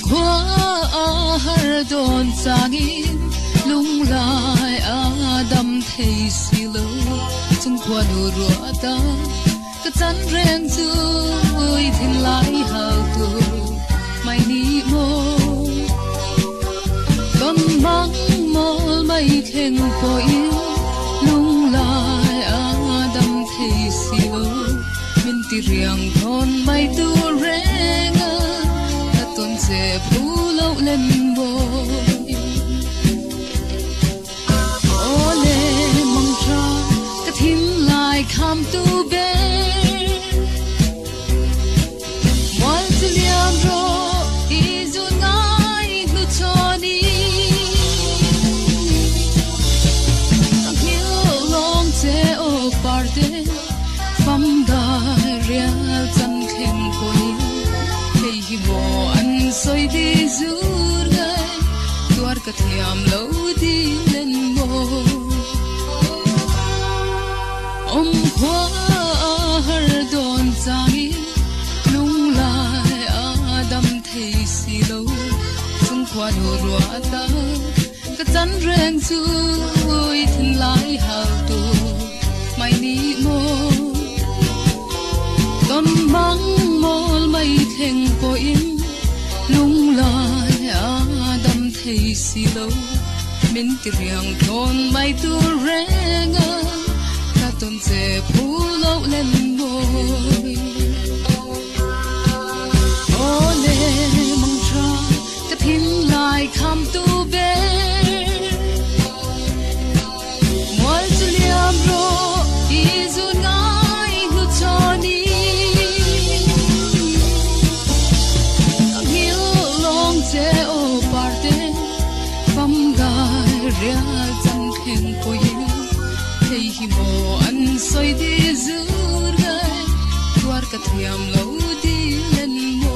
khóa har don changin lung lai đâm thei silo chung khóa đồ rùa ta cái chăn rèn chui thiên lai hào tu mai ni mô con mang mol mai khen coi lung lai đâm thei silo min ti riang thon mai tu renga ta ton se pu lo lên boy ole mong tra ka thin lai kham tu be wal tu liam ro izu ngai nu choni ang hiu long che o parte fam da real chan khen koi hei hi mo an soi di zur gai tuar ka thiam lo di len mo om khwa har don changi lung lai adam thei si lo chung khwa do ro ta ka chan reng chu oi thin lai hau tu mai ni mo con mang mol mai theng po in lung lai đâm thei si lo min ti riang thon mai tu renga ta ton se pu lo lên boy ole mong tra ka thin lai kham tu be mol tu liam ro izu ngai nu choni che o parte fam gai real chan khen koi hei hi mo an soi di zur gai tuar ka thiam lo di len mo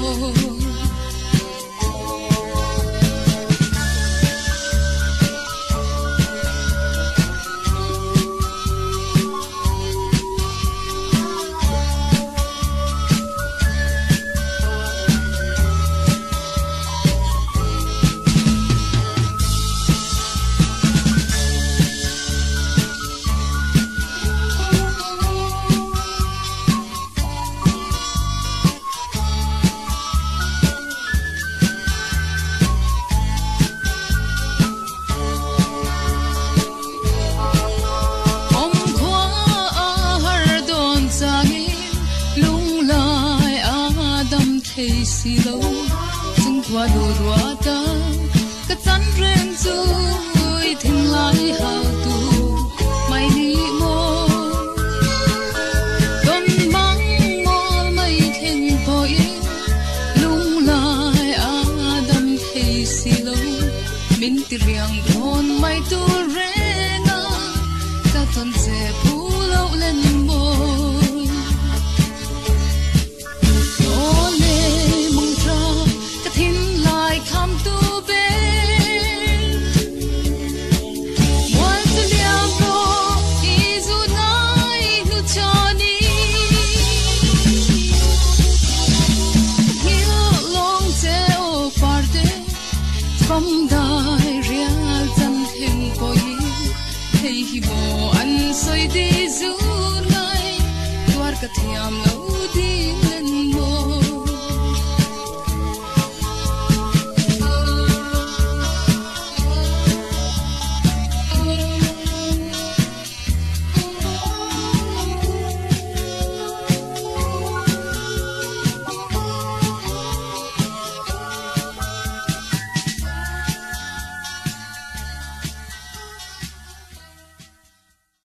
thei si lo chung khwa do ro ta ka chan reng chu oi thing lai hau tu